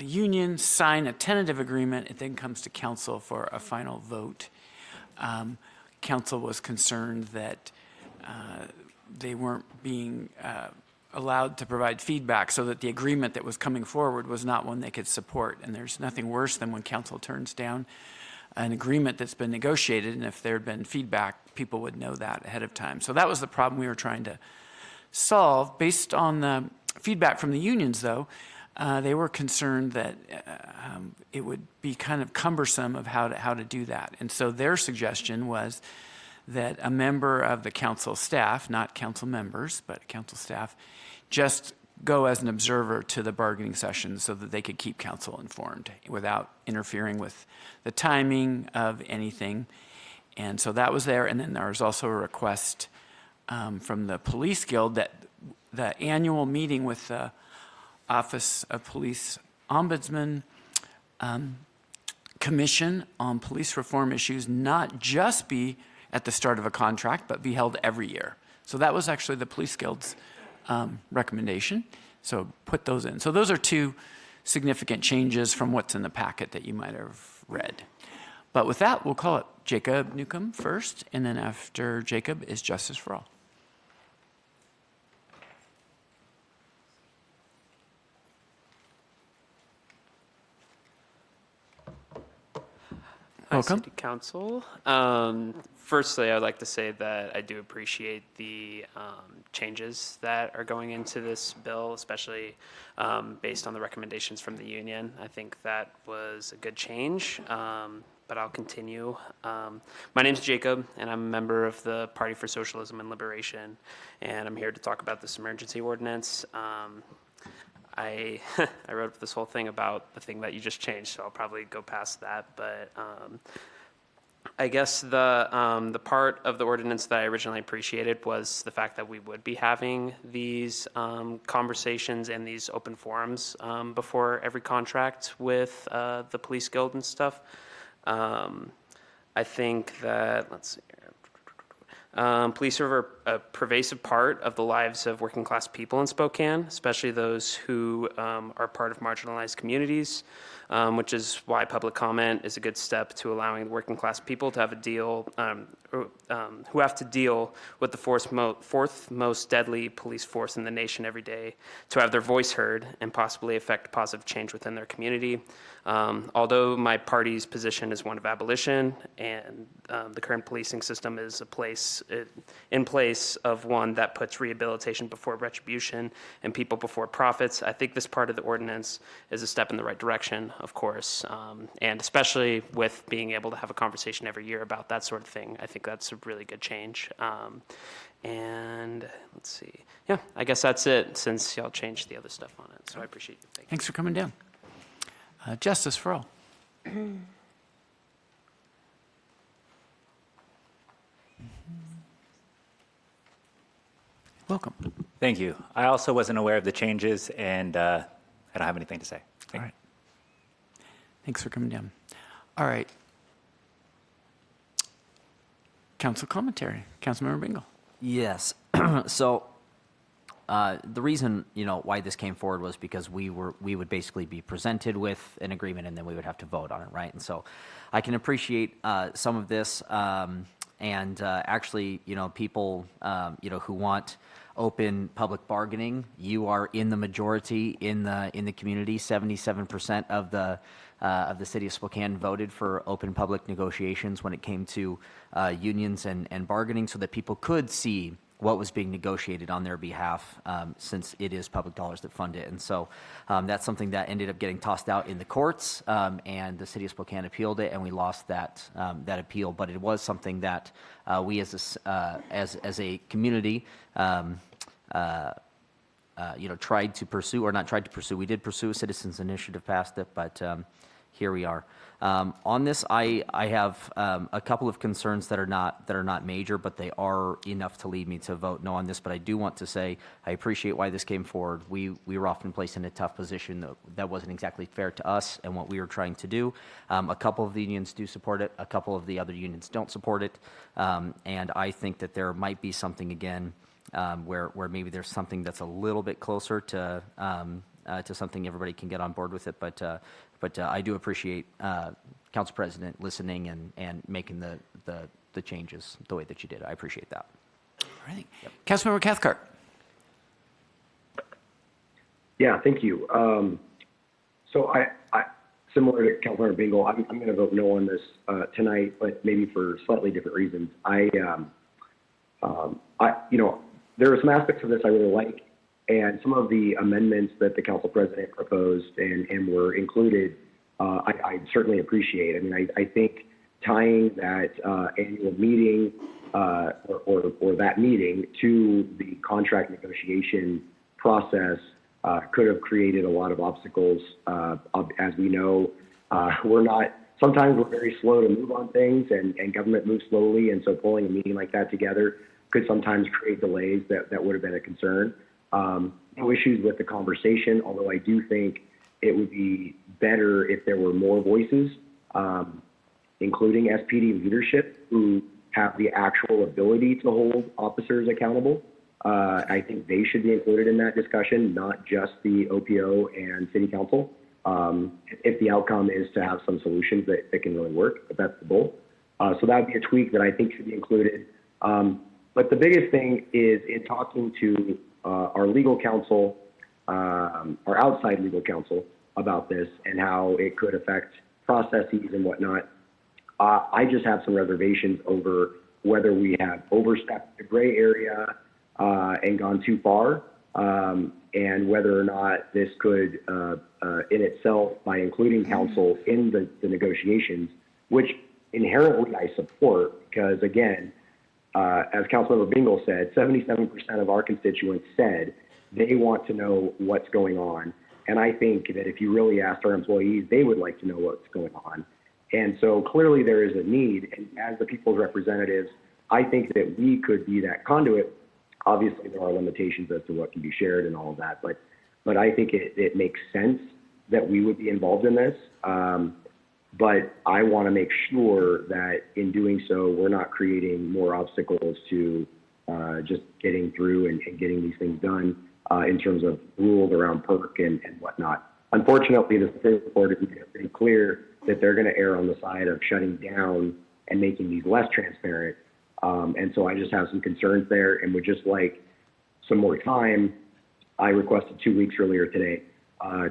union sign a tentative agreement. It then comes to council for a final vote. Council was concerned that they weren't being allowed to provide feedback, so that the agreement that was coming forward was not one they could support. And there's nothing worse than when council turns down an agreement that's been negotiated, and if there had been feedback, people would know that ahead of time. So that was the problem we were trying to solve. Based on the feedback from the unions, though, they were concerned that it would be kind of cumbersome of how to do that. And so their suggestion was that a member of the council staff, not council members, but council staff, just go as an observer to the bargaining sessions so that they could keep council informed without interfering with the timing of anything. And so that was there. And then there was also a request from the Police Guild that the annual meeting with the Office of Police Ombudsman Commission on police reform issues not just be at the start of a contract, but be held every year. So that was actually the Police Guild's recommendation. So put those in. So those are two significant changes from what's in the packet that you might have read. But with that, we'll call it Jacob Newcomb first, and then after Jacob is Justice for All. Welcome. Hi, City Council. Firstly, I'd like to say that I do appreciate the changes that are going into this bill, especially based on the recommendations from the union. I think that was a good change, but I'll continue. My name's Jacob, and I'm a member of the Party for Socialism and Liberation, and I'm here to talk about this emergency ordinance. I wrote up this whole thing about the thing that you just changed, so I'll probably go past that. But I guess the part of the ordinance that I originally appreciated was the fact that we would be having these conversations and these open forums before every contract with the Police Guild and stuff. I think that, let's see here. Police are a pervasive part of the lives of working class people in Spokane, especially those who are part of marginalized communities, which is why public comment is a good step to allowing working class people to have a deal, who have to deal with the fourth most deadly police force in the nation every day, to have their voice heard and possibly affect positive change within their community. Although my party's position is one of abolition, and the current policing system is in place of one that puts rehabilitation before retribution and people before profits, I think this part of the ordinance is a step in the right direction, of course, and especially with being able to have a conversation every year about that sort of thing. I think that's a really good change. And let's see. Yeah, I guess that's it, since y'all changed the other stuff on it. So I appreciate it. Thanks for coming down. Justice for All. Welcome. Thank you. I also wasn't aware of the changes, and I don't have anything to say. All right. Thanks for coming down. All right. Council commentary. Councilmember Bingle. Yes. So the reason, why this came forward was because we would basically be presented with an agreement and then we would have to vote on it, right? And so I can appreciate some of this, and actually, people, who want open public bargaining, you are in the majority in the community. 77% of the city of Spokane voted for open public negotiations when it came to unions and bargaining, so that people could see what was being negotiated on their behalf, since it is public dollars that fund it. And so that's something that ended up getting tossed out in the courts, and the city of Spokane appealed it, and we lost that appeal. But it was something that we as a community tried to pursue, or not tried to pursue. We did pursue a citizens initiative, passed it, but here we are. On this, I have a couple of concerns that are not major, but they are enough to lead me to vote no on this. But I do want to say I appreciate why this came forward. We were often placed in a tough position that wasn't exactly fair to us and what we were trying to do. A couple of the unions do support it. A couple of the other unions don't support it. And I think that there might be something again where maybe there's something that's a little bit closer to something everybody can get on board with it. But I do appreciate Council President listening and making the changes the way that you did. I appreciate that. All right. Yep. Councilmember Cathcart. Yeah, thank you. So I similar to Councilmember Bingle, I'm going to vote no on this tonight, but maybe for slightly different reasons. There are some aspects of this I really like. And some of the amendments that the council president proposed and were included, I certainly appreciate. I mean, I think tying that annual meeting or that meeting to the contract negotiation process could have created a lot of obstacles. As we know, sometimes we're very slow to move on things, and government moves slowly. And so pulling a meeting like that together could sometimes create delays that would have been a concern. No issues with the conversation, although I do think it would be better if there were more voices, including SPD leadership, who have the actual ability to hold officers accountable. I think they should be included in that discussion, not just the OPO and city council, if the outcome is to have some solutions that can really work, but that's the goal. So that would be a tweak that I think should be included. But the biggest thing is in talking to our legal counsel, our outside legal counsel about this and how it could affect processes and whatnot. I just have some reservations over whether we have overstepped the gray area and gone too far, and whether or not this could, in itself, by including counsel in the negotiations, which inherently I support, because again, as Councilmember Bingle said, 77% of our constituents said they want to know what's going on. And I think that if you really asked our employees, they would like to know what's going on. And so clearly there is a need. And as the people's representatives, I think that we could be that conduit. Obviously, there are limitations as to what can be shared and all of that. But I think it makes sense that we would be involved in this. But I want to make sure that in doing so, we're not creating more obstacles to just getting through and getting these things done in terms of rules around PERC and whatnot. Unfortunately, the Supreme Court has made it pretty clear that they're going to err on the side of shutting down and making these less transparent. And so I just have some concerns there and would just like some more time. I requested 2 weeks earlier today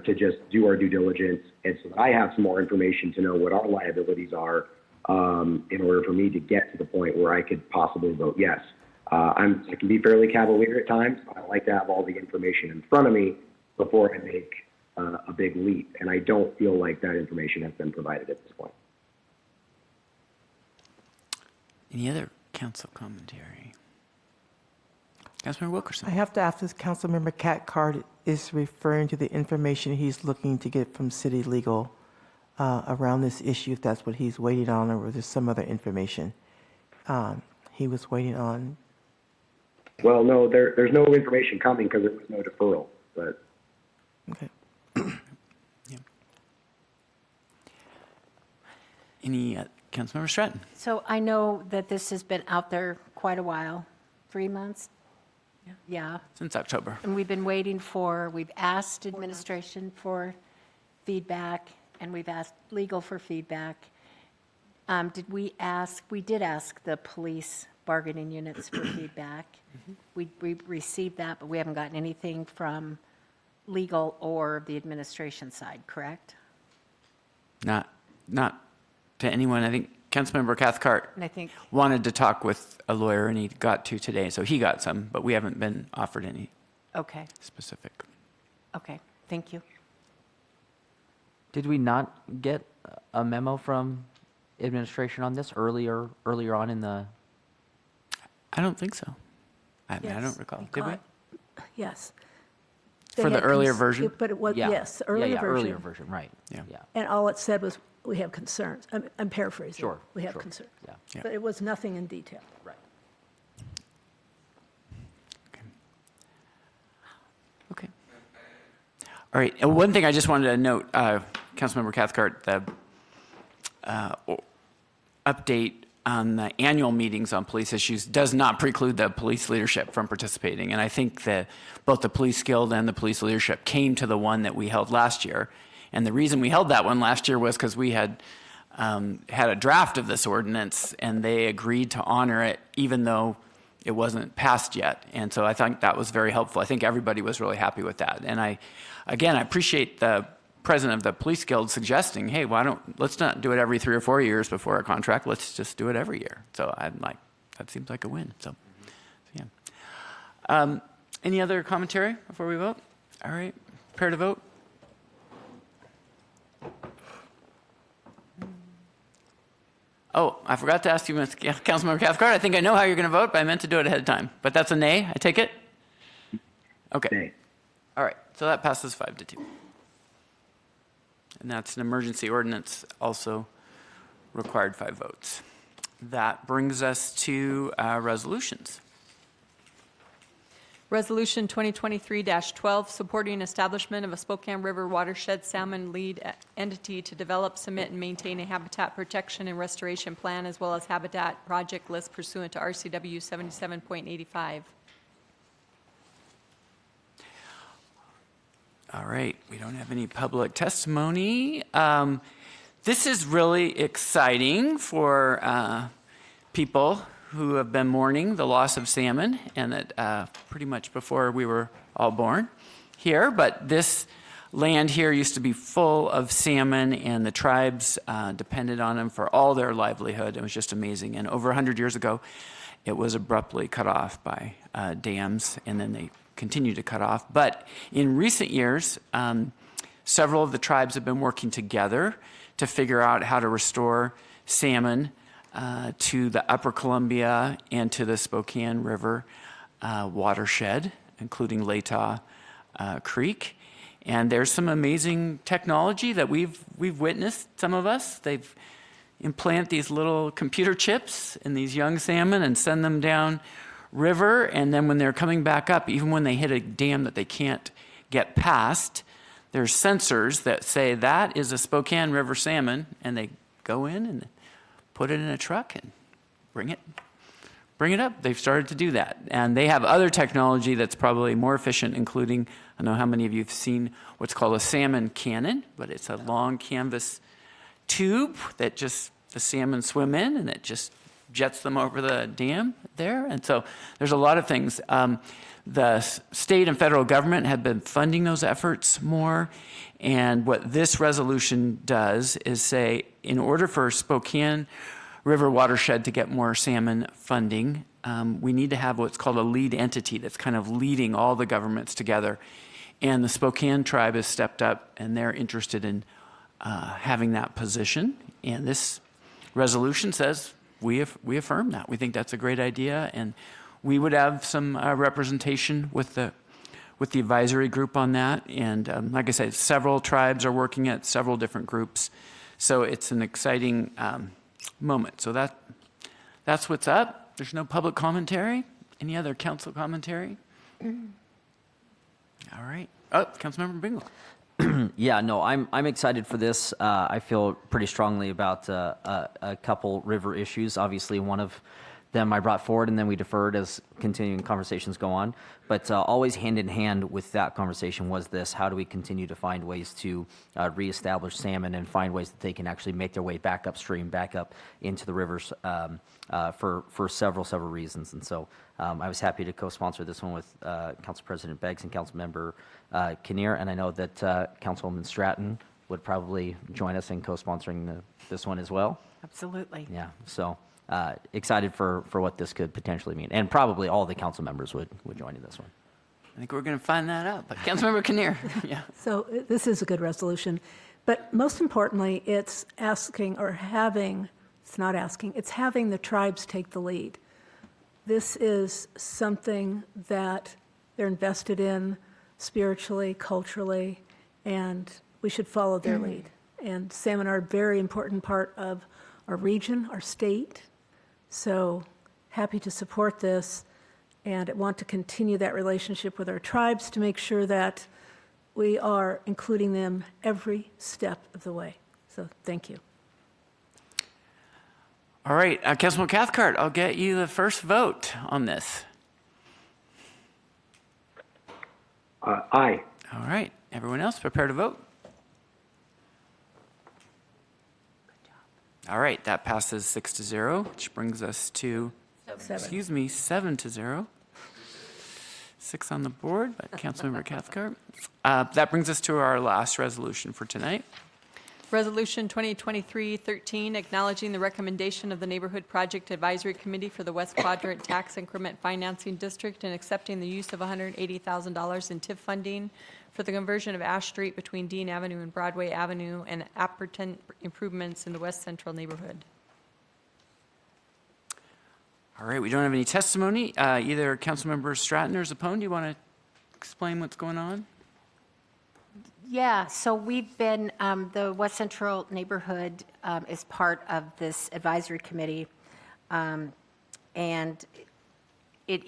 to just do our due diligence, and so that I have some more information to know what our liabilities are in order for me to get to the point where I could possibly vote yes. I can be fairly cavalier at times, but I like to have all the information in front of me before I make a big leap, and I don't feel like that information has been provided at this point. Any other council commentary? Councilmember Wilkerson. I have to ask this Councilmember Cathcart is referring to the information he's looking to get from city legal around this issue, if that's what he's waiting on, or there's some other information he was waiting on. Well, no, there's no information coming because there was no deferral. But okay. Yeah. Any Councilmember Stratton. So I know that this has been out there quite a while, 3 months? Yeah. Since October. And we've asked administration for feedback, and we've asked legal for feedback. We did ask the police bargaining units for feedback. We received that, but we haven't gotten anything from legal or the administration side, correct? Not to anyone. I think Councilmember Cathcart And I think, wanted to talk with a lawyer, and he got to today, so he got some, but we haven't been offered any okay, specific. okay, thank you. Did we not get a memo from administration on this earlier on in the? I don't think so. I Yes, don't recall. we Did we? got- Yes. For They the had earlier version? But it was, Yeah. yes, the earlier version. Earlier version, right. Yeah. And all it said was, we have concerns. I'm paraphrasing. Sure, We have sure, concerns. yeah. But it was nothing in detail. Right. Okay. All right. And one thing I just wanted to note, Councilmember Cathcart, the update on the annual meetings on police issues does not preclude the police leadership from participating. And I think that both the Police Guild and the police leadership came to the one that we held last year. And the reason we held that one last year was because we had had a draft of this ordinance, and they agreed to honor it even though it wasn't passed yet. And so I think that was very helpful. I think everybody was really happy with that. And I appreciate the president of the Police Guild suggesting, hey, let's not do it every 3 or 4 years before a contract. Let's just do it every year. So I'm like, that seems like a win. So yeah. Any other commentary before we vote? All right, prepare to vote. Oh, I forgot to ask you, Councilmember Cathcart. I think I know how you're going to vote, but I meant to do it ahead of time. But that's a nay, I take it? Okay. Nay. All right, so that passes 5-2. And that's an emergency ordinance, also required 5 votes. That brings us to resolutions. Resolution 2023-12, supporting establishment of a Spokane River watershed salmon lead entity to develop, submit, and maintain a habitat protection and restoration plan, as well as habitat project list pursuant to RCW 77.85. All right, we don't have any public testimony. This is really exciting for people who have been mourning the loss of salmon, and that pretty much before we were all born here. But this land here used to be full of salmon, and the tribes depended on them for all their livelihood. It was just amazing. And over 100 years ago, it was abruptly cut off by dams, and then they continued to cut off. But in recent years, several of the tribes have been working together to figure out how to restore salmon to the Upper Columbia and to the Spokane River watershed, including Latah Creek. And there's some amazing technology that we've witnessed, some of us. They've implant these little computer chips in these young salmon and send them down river, and then when they're coming back up, even when they hit a dam that they can't get past, there's sensors that say that is a Spokane River salmon, and they go in and put it in a truck and bring it up. They've started to do that. And they have other technology that's probably more efficient, including, I don't know how many of you have seen what's called a salmon cannon, but it's a long canvas tube that just the salmon swim in, and it just jets them over the dam there. And so there's a lot of things. The state and federal government have been funding those efforts more. And what this resolution does is say, in order for Spokane River watershed to get more salmon funding, we need to have what's called a lead entity that's kind of leading all the governments together. And the Spokane tribe has stepped up, and they're interested in having that position. And this resolution says we affirm that. We think that's a great idea, and we would have some representation with the advisory group on that. And like I said, several tribes are working at several different groups. So it's an exciting moment. So that's what's up. There's no public commentary. Any other council commentary? All right. Oh, Councilmember Bingle. Yeah, no, I'm excited for this. I feel pretty strongly about a couple river issues. Obviously, one of them I brought forward, and then we deferred as continuing conversations go on. But always hand in hand with that conversation was this: how do we continue to find ways to reestablish salmon and find ways that they can actually make their way back upstream, back up into the rivers for several reasons. And so I was happy to co-sponsor this one with Council President Beggs and Councilmember Kinnear, and I know that Councilwoman Stratton would probably join us in co-sponsoring this one as well. Absolutely. Yeah, so excited for what this could potentially mean, and probably all the council members would join in this one. I think we're going to find that out. But Councilmember Kinnear, yeah. So this is a good resolution, but most importantly, it's asking or having, it's not asking, it's having the tribes take the lead. This is something that they're invested in spiritually, culturally, and we should follow their lead. And salmon are a very important part of our region, our state. So happy to support this, and I want to continue that relationship with our tribes to make sure that we are including them every step of the way. So thank you. All right, Councilman Cathcart, I'll get you the first vote on this. Aye. All right, everyone else prepare to vote. All right, that passes 6-0, which brings us to, 7-0. 6 on the board, but Councilmember Cathcart. That brings us to our last resolution for tonight. Resolution 2023-13, acknowledging the recommendation of the Neighborhood Project Advisory Committee for the West Quadrant Tax Increment Financing District and accepting the use of $180,000 in TIF funding for the conversion of Ash Street between Dean Avenue and Broadway Avenue and appurtenant improvements in the West Central neighborhood. All right, we don't have any testimony. Either Councilmember Stratton or Zappone, do you want to explain what's going on? Yeah, so we've been, the West Central neighborhood is part of this advisory committee, and it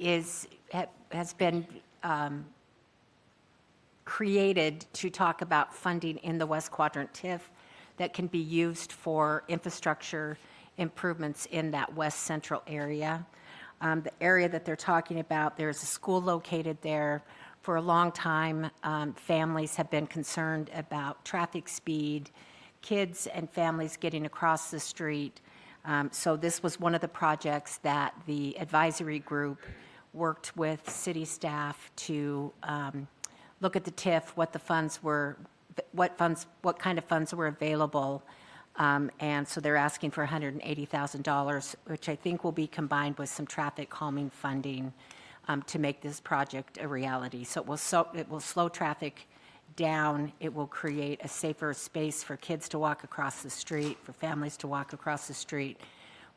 has been created to talk about funding in the West Quadrant TIF that can be used for infrastructure improvements in that West Central area. The area that they're talking about, there's a school located there. For a long time, families have been concerned about traffic speed, kids and families getting across the street. So this was one of the projects that the advisory group worked with city staff to look at the TIF, what the funds were, what kind of funds were available. And so they're asking for $180,000, which I think will be combined with some traffic calming funding to make this project a reality. So it will slow traffic down. It will create a safer space for kids to walk across the street, for families to walk across the street.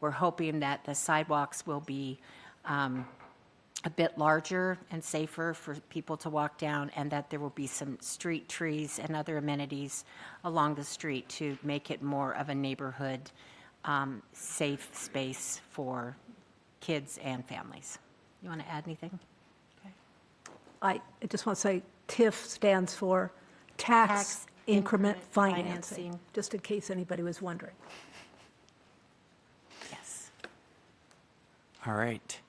We're hoping that the sidewalks will be a bit larger and safer for people to walk down, and that there will be some street trees and other amenities along the street to make it more of a neighborhood safe space for kids and families. You want to add anything? I just want to say TIF stands for Tax Increment Financing, just in case anybody was wondering. Yes. All right.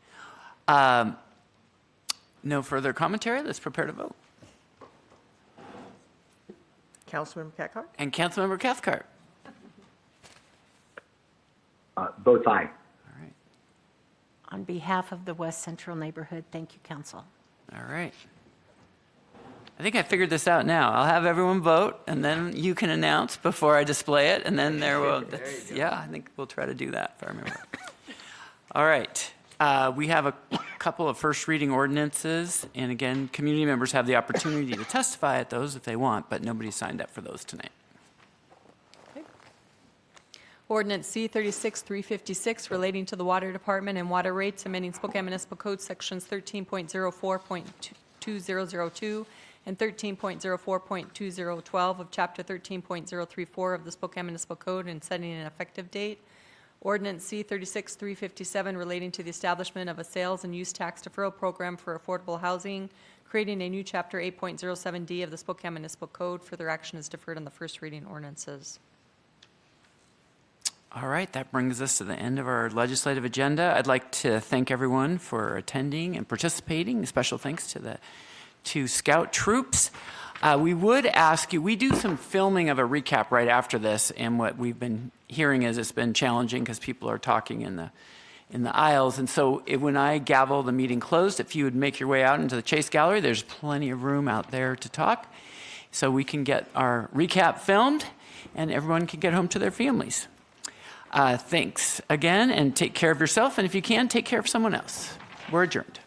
No further commentary. Let's prepare to vote. Councilmember Cathcart? And Councilmember Cathcart. Votes aye. All right. On behalf of the West Central neighborhood, thank you, Council. All right. I think I figured this out now. I'll have everyone vote, and then you can announce before I display it, and then there will. Yeah, I think we'll try to do that if I remember. All right. We have a couple of first reading ordinances, and again, community members have the opportunity to testify at those if they want, but nobody signed up for those tonight. Ordinance C-36-356 relating to the Water Department and water rates, amending Spokane Municipal Code Sections 13.04.2002 and 13.04.2012 of Chapter 13.034 of the Spokane Municipal Code and setting an effective date. Ordinance C-36-357 relating to the establishment of a sales and use tax deferral program for affordable housing, creating a new Chapter 8.07D of the Spokane Municipal Code. Further action is deferred on the first reading ordinances. All right, that brings us to the end of our legislative agenda. I'd like to thank everyone for attending and participating. Special thanks to the two Scout troops. We would ask you, we do some filming of a recap right after this, and what we've been hearing is it's been challenging because people are talking in the aisles. And so when I gavel the meeting closed, if you would make your way out into the Chase Gallery, there's plenty of room out there to talk. So we can get our recap filmed and everyone can get home to their families. Thanks again, and take care of yourself. And if you can, take care of someone else. We're adjourned.